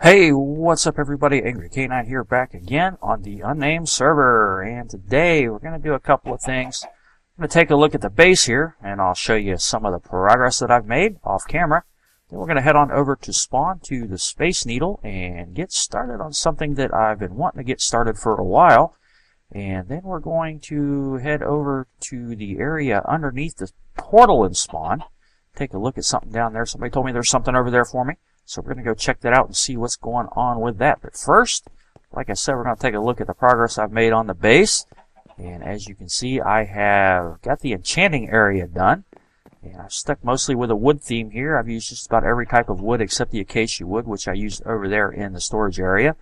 Hey, what's up everybody? Angry K9 here, back again on the Unnamed Server, and today we're going to do a couple of things. I'm going to take a look at the base here, and I'll show you some of the progress that I've made off camera. Then we're going to head on over to spawn to the Space Needle and get started on something that I've been wanting to get started for a while. And then we're going to head over to the area underneath the portal in spawn. Take a look at something down there. Somebody told me there's something over there for me. So we're going to go check that out and see what's going on with that. But first, like I said, we're going to take a look at the progress I've made on the base. And as you can see, I have got the enchanting area done. And I've stuck mostly with a wood theme here. I've used just about every type of wood except the acacia wood, which I used over there in the storage area.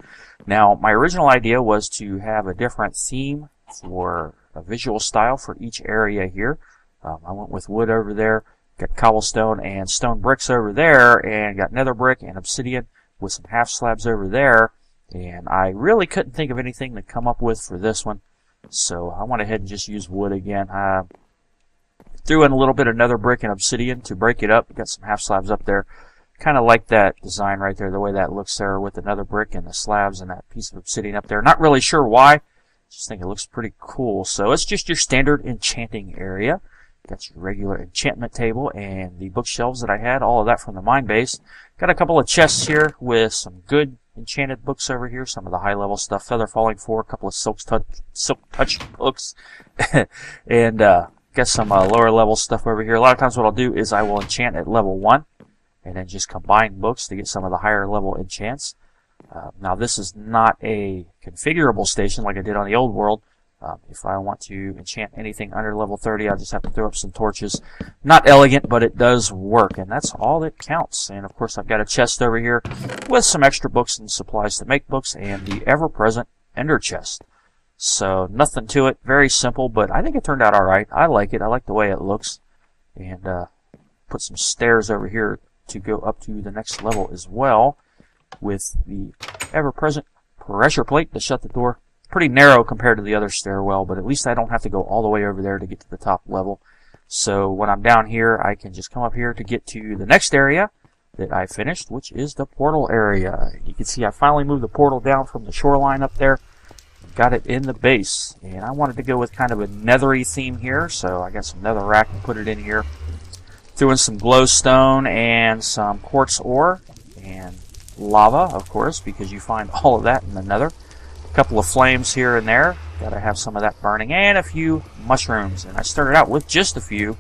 Now, my original idea was to have a different theme for a visual style for each area here. I went with wood over there. Got cobblestone and stone bricks over there, and got nether brick and obsidian with some half slabs over there. And I really couldn't think of anything to come up with for this one, so I went ahead and just used wood again. I threw in a little bit of nether brick and obsidian to break it up. Got some half slabs up there. Kind of like that design right there, the way that looks there with the nether brick and the slabs and that piece of obsidian up there. Not really sure why, just think it looks pretty cool. So it's just your standard enchanting area. Got your regular enchantment table and the bookshelves that I had, all of that from the mine base. Got a couple of chests here with some good enchanted books over here, some of the high level stuff, Feather Falling 4, a couple of Silk Touch books, and got some lower level stuff over here. A lot of times what I'll do is I will enchant at level 1 and then just combine books to get some of the higher level enchants. Now this is not a configurable station like I did on the old world. If I want to enchant anything under level 30, I just have to throw up some torches. Not elegant, but it does work, and that's all that counts. And of course, I've got a chest over here with some extra books and supplies to make books, and the ever-present ender chest. So nothing to it, very simple, but I think it turned out alright. I like it. I like the way it looks. And put some stairs over here to go up to the next level as well, with the ever-present pressure plate to shut the door. Pretty narrow compared to the other stairwell, but at least I don't have to go all the way over there to get to the top level. So when I'm down here, I can just come up here to get to the next area that I finished, which is the portal area. You can see I finally moved the portal down from the shoreline up there. Got it in the base, and I wanted to go with kind of a nethery theme here, so I got some nether rack and put it in here. Threw in some glowstone and some quartz ore and lava, of course, because you find all of that in the nether. Couple of flames here and there. Gotta have some of that burning, and a few mushrooms. And I started out with just a few,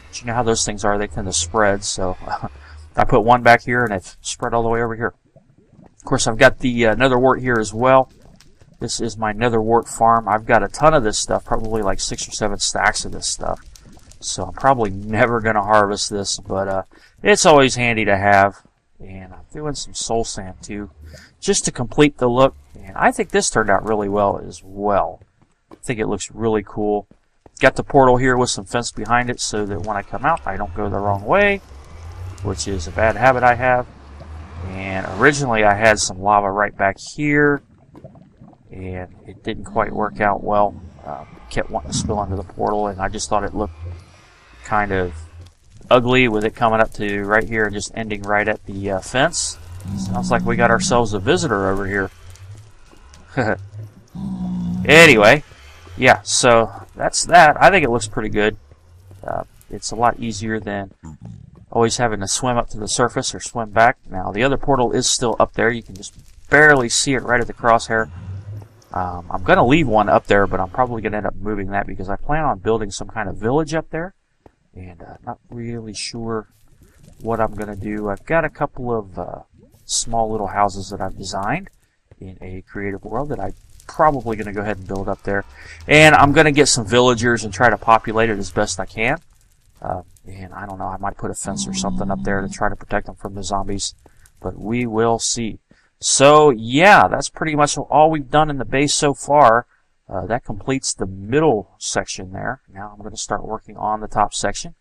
but you know how those things are, they tend to spread. So I put one back here, and it's spread all the way over here. Of course, I've got the nether wart here as well. This is my nether wart farm. I've got a ton of this stuff, probably like 6 or 7 stacks of this stuff. So I'm probably never gonna harvest this, but it's always handy to have. And I'm doing some soul sand too, just to complete the look. And I think this turned out really well as well. I think it looks really cool. Got the portal here with some fence behind it so that when I come out, I don't go the wrong way, which is a bad habit I have. And originally I had some lava right back here, and it didn't quite work out well. Kept wanting to spill into the portal, and I just thought it looked kind of ugly with it coming up to right here and just ending right at the fence. Sounds like we got ourselves a visitor over here. Anyway, yeah, so that's that. I think it looks pretty good. It's a lot easier than always having to swim up to the surface or swim back. Now, the other portal is still up there. You can just barely see it right at the crosshair. I'm going to leave one up there, but I'm probably going to end up moving that because I plan on building some kind of village up there. And not really sure what I'm going to do. I've got a couple of small little houses that I've designed in a creative world that I'm probably going to go ahead and build up there. And I'm going to get some villagers and try to populate it as best I can. And I don't know, I might put a fence or something up there to try to protect them from the zombies. But we will see. So, yeah, that's pretty much all we've done in the base so far. That completes the middle section there. Now I'm going to start working on the top section.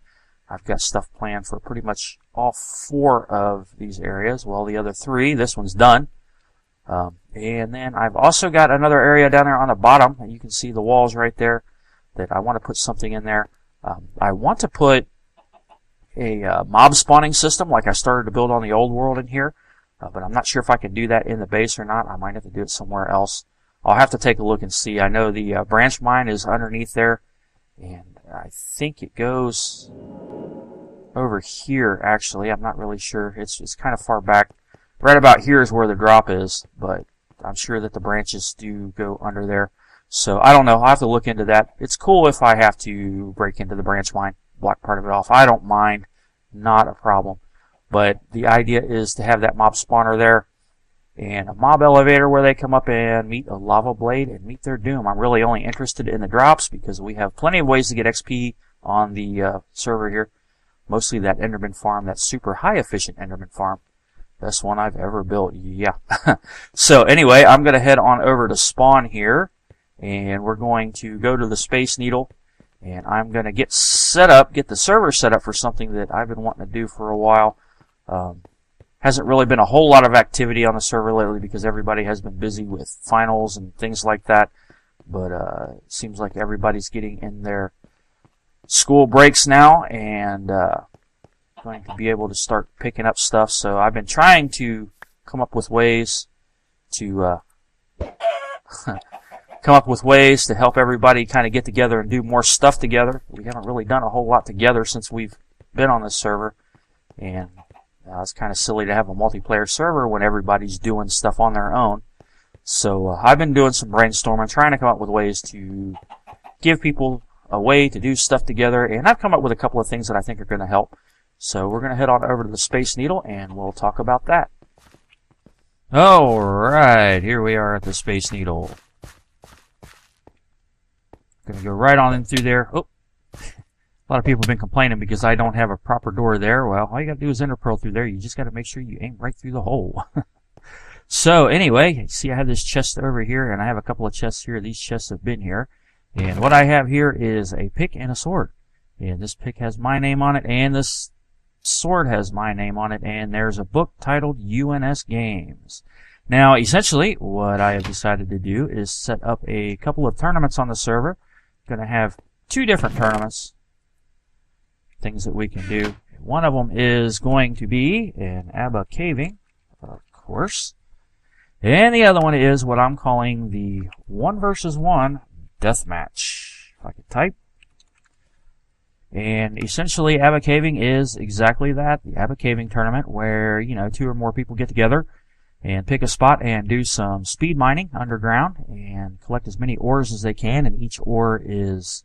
I've got stuff planned for pretty much all 4 of these areas. Well, the other 3, this one's done. And then I've also got another area down there on the bottom, and you can see the walls right there, that I want to put something in there. I want to put a mob spawning system like I started to build on the old world in here. but I'm not sure if I can do that in the base or not. I might have to do it somewhere else. I'll have to take a look and see. I know the branch mine is underneath there, and I think it goes over here, actually. I'm not really sure. It's kind of far back. Right about here is where the drop is, but I'm sure that the branches do go under there. So I don't know. I'll have to look into that. It's cool if I have to break into the branch mine, block part of it off. I don't mind. Not a problem. But the idea is to have that mob spawner there and a mob elevator where they come up and meet a lava blade and meet their doom. I'm really only interested in the drops because we have plenty of ways to get XP on the server here. Mostly that Enderman farm, that super high efficient Enderman farm. Best one I've ever built, yeah. So anyway, I'm going to head on over to spawn here, and we're going to go to the Space Needle, and I'm going to get set up, get the server set up for something that I've been wanting to do for a while. Hasn't really been a whole lot of activity on the server lately because everybody has been busy with finals and things like that, but it seems like everybody's getting in their school breaks now, and going to be able to start picking up stuff. So I've been trying to come up with ways to help everybody kind of get together and do more stuff together. We haven't really done a whole lot together since we've been on this server, and it's kind of silly to have a multiplayer server when everybody's doing stuff on their own. So I've been doing some brainstorming, trying to come up with ways to give people a way to do stuff together, and I've come up with a couple of things that I think are going to help. So we're going to head on over to the Space Needle, and we'll talk about that. Alright, here we are at the Space Needle. Going to go right on in through there. Oh, a lot of people have been complaining because I don't have a proper door there. Well, all you got to do is enter pearl through there. You just got to make sure you aim right through the hole. So anyway, see I have this chest over here, and I have a couple of chests here. These chests have been here. And what I have here is a pick and a sword. And this pick has my name on it, and this sword has my name on it, and there's a book titled UNS Games. Now, essentially, what I have decided to do is set up a couple of tournaments on the server. Going to have 2 different tournaments, things that we can do. One of them is going to be an ABBA caving, of course. And the other one is what I'm calling the 1 versus 1 deathmatch. If I could type. And essentially, ABBA caving is exactly that, the ABBA caving tournament, where, 2 or more people get together and pick a spot and do some speed mining underground and collect as many ores as they can, and each ore is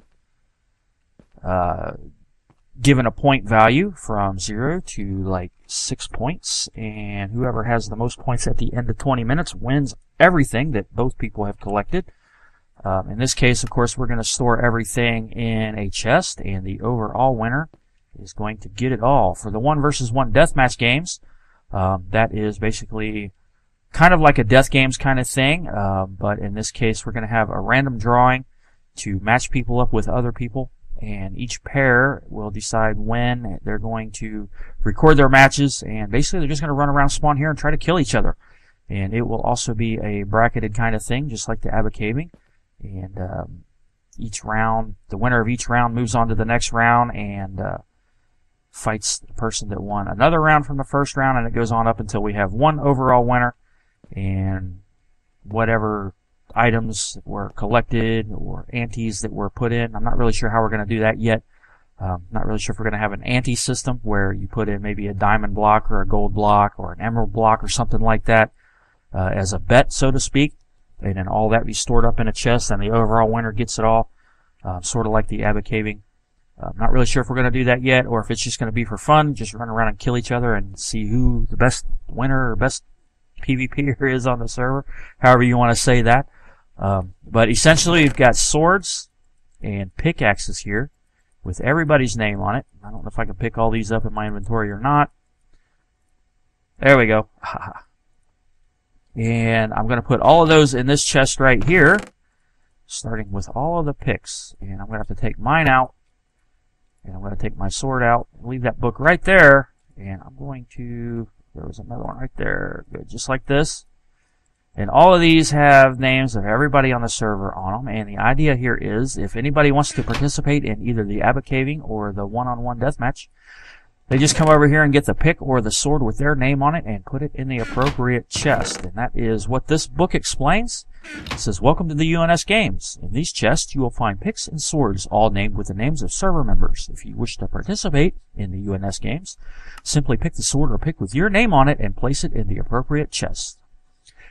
given a point value from 0 to like 6 points, and whoever has the most points at the end of 20 minutes wins everything that both people have collected. In this case, of course, we're going to store everything in a chest, and the overall winner is going to get it all. For the 1 versus 1 deathmatch games, that is basically kind of like a death games kind of thing, but in this case, we're going to have a random drawing to match people up with other people, and each pair will decide when they're going to record their matches, and basically they're just going to run around spawn here and try to kill each other. And it will also be a bracketed kind of thing, just like the ABBA caving. And each round, the winner of each round moves on to the next round and fights the person that won another round from the first round, and it goes on up until we have 1 overall winner, and whatever items that were collected or antes that were put in. I'm not really sure how we're going to do that yet. Not really sure if we're going to have an ante system where you put in maybe a diamond block or a gold block or an emerald block or something like that as a bet, so to speak. And then all that be stored up in a chest, and the overall winner gets it all, sort of like the ABBA caving. I'm not really sure if we're going to do that yet, or if it's just going to be for fun, just run around and kill each other and see who the best winner or best PvPer is on the server, however you want to say that. But essentially, we've got swords and pickaxes here with everybody's name on it. I don't know if I can pick all these up in my inventory or not. There we go. And I'm going to put all of those in this chest right here, starting with all of the picks. And I'm going to have to take mine out, and I'm going to take my sword out, leave that book right there, and I'm going to, there was another one right there, good, just like this. And all of these have names of everybody on the server on them, and the idea here is if anybody wants to participate in either the ABBA caving or the 1-on-1 deathmatch, They just come over here and get the pick or the sword with their name on it and put it in the appropriate chest. And that is what this book explains. It says, welcome to the UNS Games. In these chests, you will find picks and swords, all named with the names of server members. If you wish to participate in the UNS Games, simply pick the sword or pick with your name on it and place it in the appropriate chest.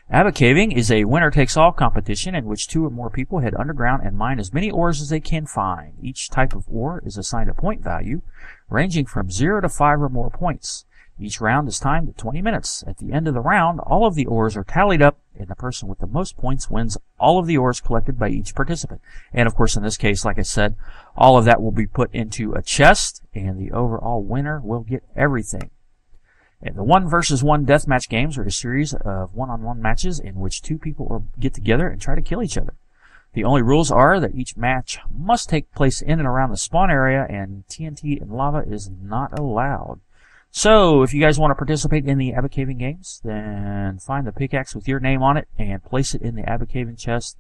Abbot caving is a winner-takes-all competition in which 2 or more people head underground and mine as many ores as they can find. Each type of ore is assigned a point value, ranging from 0 to 5 or more points. Each round is timed at 20 minutes. At the end of the round, all of the ores are tallied up, and the person with the most points wins all of the ores collected by each participant. And of course, in this case, like I said, all of that will be put into a chest, and the overall winner will get everything. And the 1 versus 1 deathmatch games are a series of one-on-one matches in which 2 people get together and try to kill each other. The only rules are that each match must take place in and around the spawn area, and TNT and lava is not allowed. So, if you guys want to participate in the Abbot Caving games, then find the pickaxe with your name on it and place it in the Abbot Caving chest.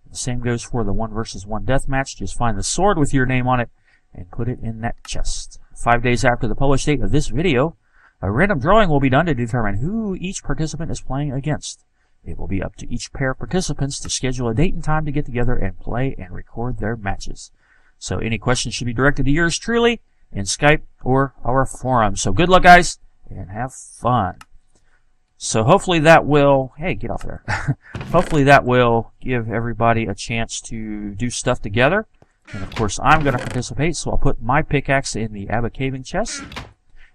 The same goes for the 1 versus 1 deathmatch. Just find the sword with your name on it and put it in that chest. 5 days after the published date of this video, a random drawing will be done to determine who each participant is playing against. It will be up to each pair of participants to schedule a date and time to get together and play and record their matches. So any questions should be directed to yours truly in Skype or our forum. So good luck, guys, and have fun. So hopefully that will, hey, get off there. Hopefully that will give everybody a chance to do stuff together. And of course I'm going to participate, so I'll put my pickaxe in the Abbot Caving chest.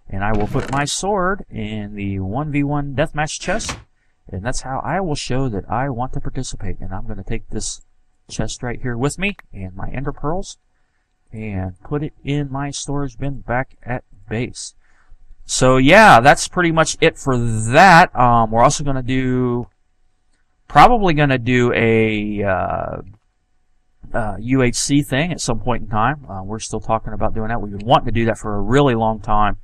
And I will put my sword in the 1v1 deathmatch chest. And that's how I will show that I want to participate. And I'm going to take this chest right here with me and my ender pearls and put it in my storage bin back at base. So yeah, that's pretty much it for that. We're also going to do, probably going to do a UHC thing at some point in time. We're still talking about doing that. We've been wanting to do that for a really long time,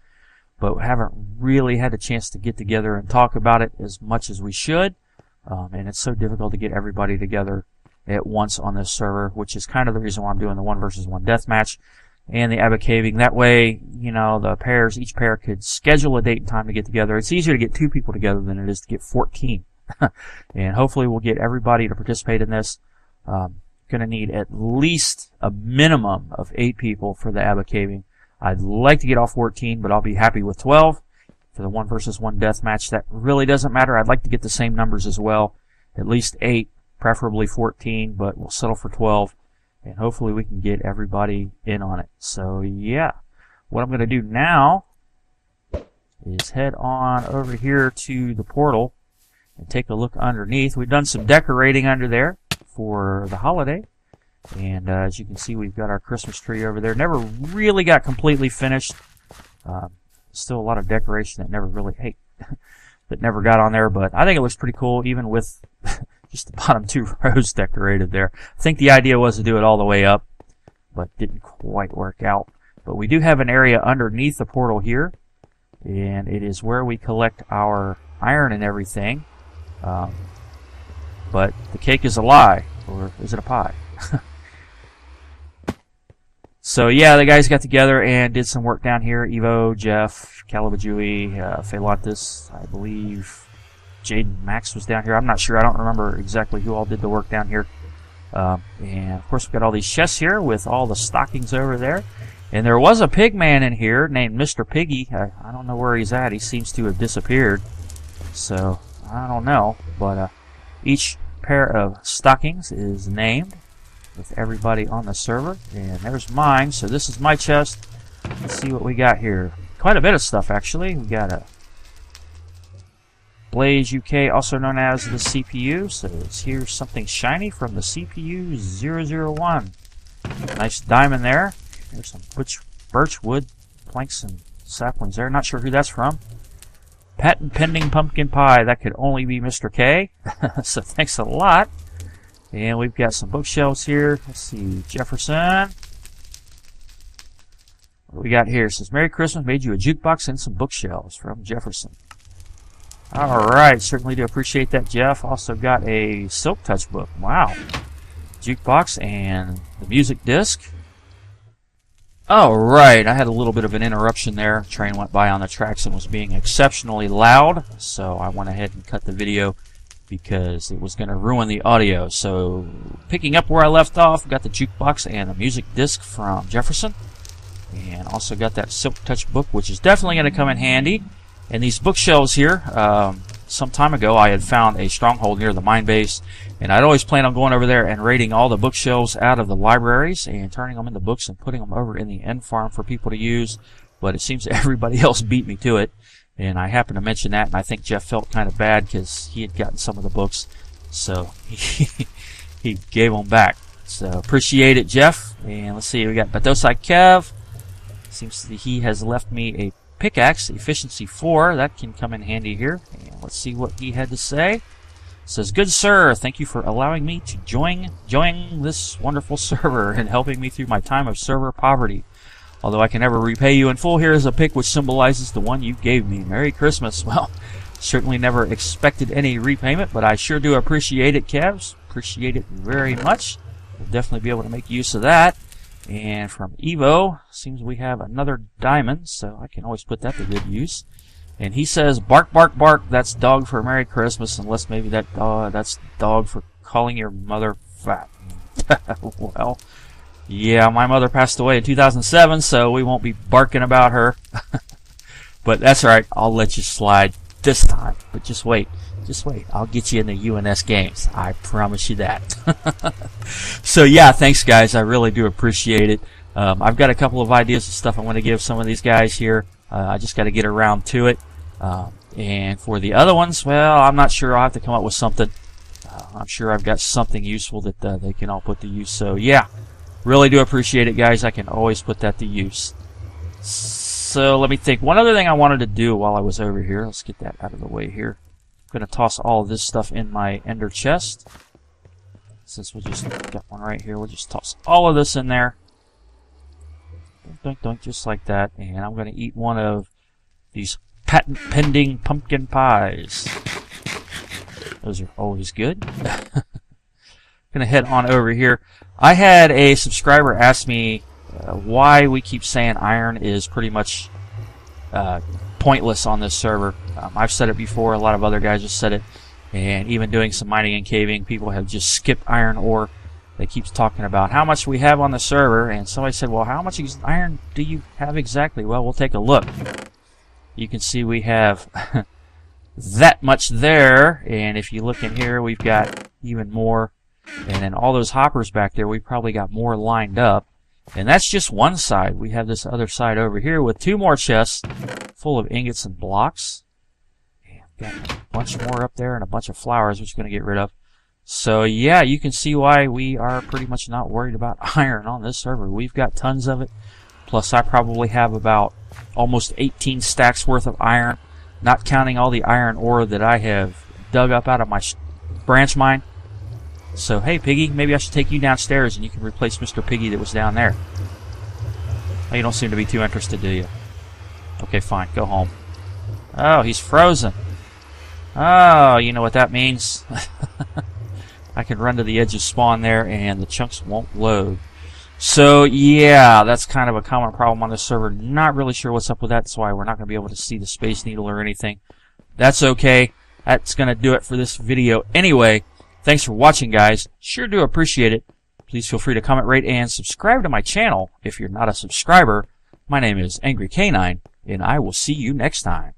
but we haven't really had a chance to get together and talk about it as much as we should. And it's so difficult to get everybody together at once on this server, which is kind of the reason why I'm doing the 1 versus 1 deathmatch and the Abbot Caving. That way, you know, the pairs, each pair could schedule a date and time to get together. It's easier to get 2 people together than it is to get 14. And hopefully we'll get everybody to participate in this. Going to need at least a minimum of 8 people for the Abbot Caving. I'd like to get all 14, but I'll be happy with 12 for the 1 versus 1 deathmatch. That really doesn't matter. I'd like to get the same numbers as well, at least 8, preferably 14, but we'll settle for 12, and hopefully we can get everybody in on it. So yeah, what I'm going to do now is head on over here to the portal and take a look underneath. We've done some decorating under there for the holiday. And as you can see, we've got our Christmas tree over there. Never really got completely finished. Still a lot of decoration that never really, that never got on there. But I think it looks pretty cool, even with just the bottom 2 rows decorated there. I think the idea was to do it all the way up, but didn't quite work out. But we do have an area underneath the portal here, and it is where we collect our iron and everything. But the cake is a lie, or is it a pie? So yeah, the guys got together and did some work down here. Evo, Jeff, Calabajui, Phalantis, I believe Jaden Max was down here. I'm not sure. I don't remember exactly who all did the work down here. And of course we've got all these chests here with all the stockings over there. And there was a pig man in here named Mr. Piggy. I don't know where he's at. He seems to have disappeared. So I don't know. But each pair of stockings is named with everybody on the server, and there's mine. So this is my chest. Let's see what we got here. Quite a bit of stuff, actually. We got a Blaze UK, also known as the CPU. So here's something shiny from the CPU 001. Nice diamond there. There's some birch wood planks and saplings there. Not sure who that's from. Patent pending pumpkin pie. That could only be Mr. K. So thanks a lot. And we've got some bookshelves here. Let's see, Jefferson. What do we got here? It says, Merry Christmas, made you a jukebox and some bookshelves from Jefferson. Alright, certainly do appreciate that, Jeff. Also got a Silk Touch book. Wow. Jukebox and the music disc. Alright, I had a little bit of an interruption there. Train went by on the tracks and was being exceptionally loud, so I went ahead and cut the video because it was going to ruin the audio. So, picking up where I left off, got the jukebox and the music disc from Jefferson, and also got that Silk Touch book, which is definitely going to come in handy. And these bookshelves here, some time ago I had found a stronghold near the mine base, and I'd always planned on going over there and raiding all the bookshelves out of the libraries and turning them into books and putting them over in the end farm for people to use, but it seems everybody else beat me to it, and I happened to mention that, and I think Jeff felt kind of bad because he had gotten some of the books, so he gave them back. So appreciate it, Jeff. And let's see, we got Batosai Kev. Seems that he has left me a pickaxe, efficiency 4. That can come in handy here. And let's see what he had to say. It says, "Good sir, thank you for allowing me to join this wonderful server and helping me through my time of server poverty. Although I can never repay you in full, here is a pick which symbolizes the one you gave me. Merry Christmas." Well, certainly never expected any repayment, but I sure do appreciate it, Kevs. Appreciate it very much. We'll definitely be able to make use of that. And from Evo, seems we have another diamond, so I can always put that to good use. And he says, "Bark, bark, bark, that's dog for Merry Christmas, unless maybe that's dog for calling your mother fat." Well, yeah, my mother passed away in 2007, so we won't be barking about her. But that's right, I'll let you slide this time. But just wait, I'll get you in the UNS Games. I promise you that. So yeah, thanks guys, I really do appreciate it. I've got a couple of ideas of stuff I want to give some of these guys here. I just got to get around to it. And for the other ones, well, I'm not sure. I'll have to come up with something. I'm sure I've got something useful that they can all put to use. So yeah, really do appreciate it, guys. I can always put that to use. So let me think. One other thing I wanted to do while I was over here. Let's get that out of the way here. I'm going to toss all of this stuff in my ender chest. Since we just got one right here, we'll just toss all of this in there. Dunk, dunk, just like that. And I'm going to eat one of these patent pending pumpkin pies. Those are always good. Gonna head on over here. I had a subscriber ask me why we keep saying iron is pretty much pointless on this server. I've said it before, a lot of other guys have said it, and even doing some mining and caving, people have just skipped iron ore. They keep talking about how much we have on the server, and somebody said, well, how much iron do you have exactly? Well, we'll take a look. You can see we have that much there, and if you look in here, we've got even more, and then all those hoppers back there, we've probably got more lined up, and that's just one side. We have this other side over here with 2 more chests full of ingots and blocks, and got a bunch more up there and a bunch of flowers, which we're going to get rid of. So yeah, you can see why we are pretty much not worried about iron on this server. We've got tons of it, plus I probably have about almost 18 stacks worth of iron, not counting all the iron ore that I have dug up out of my branch mine. So hey Piggy, maybe I should take you downstairs and you can replace Mr. Piggy that was down there. Oh, you don't seem to be too interested, do you? Okay, fine, go home. Oh, he's frozen. Oh, you know what that means. I can run to the edge of spawn there and the chunks won't load. So yeah, that's kind of a common problem on this server. Not really sure what's up with that. That's why we're not going to be able to see the Space Needle or anything. That's okay. That's going to do it for this video anyway. Thanks for watching, guys. Sure do appreciate it. Please feel free to comment, rate, and subscribe to my channel if you're not a subscriber. My name is Angry Canine, and I will see you next time.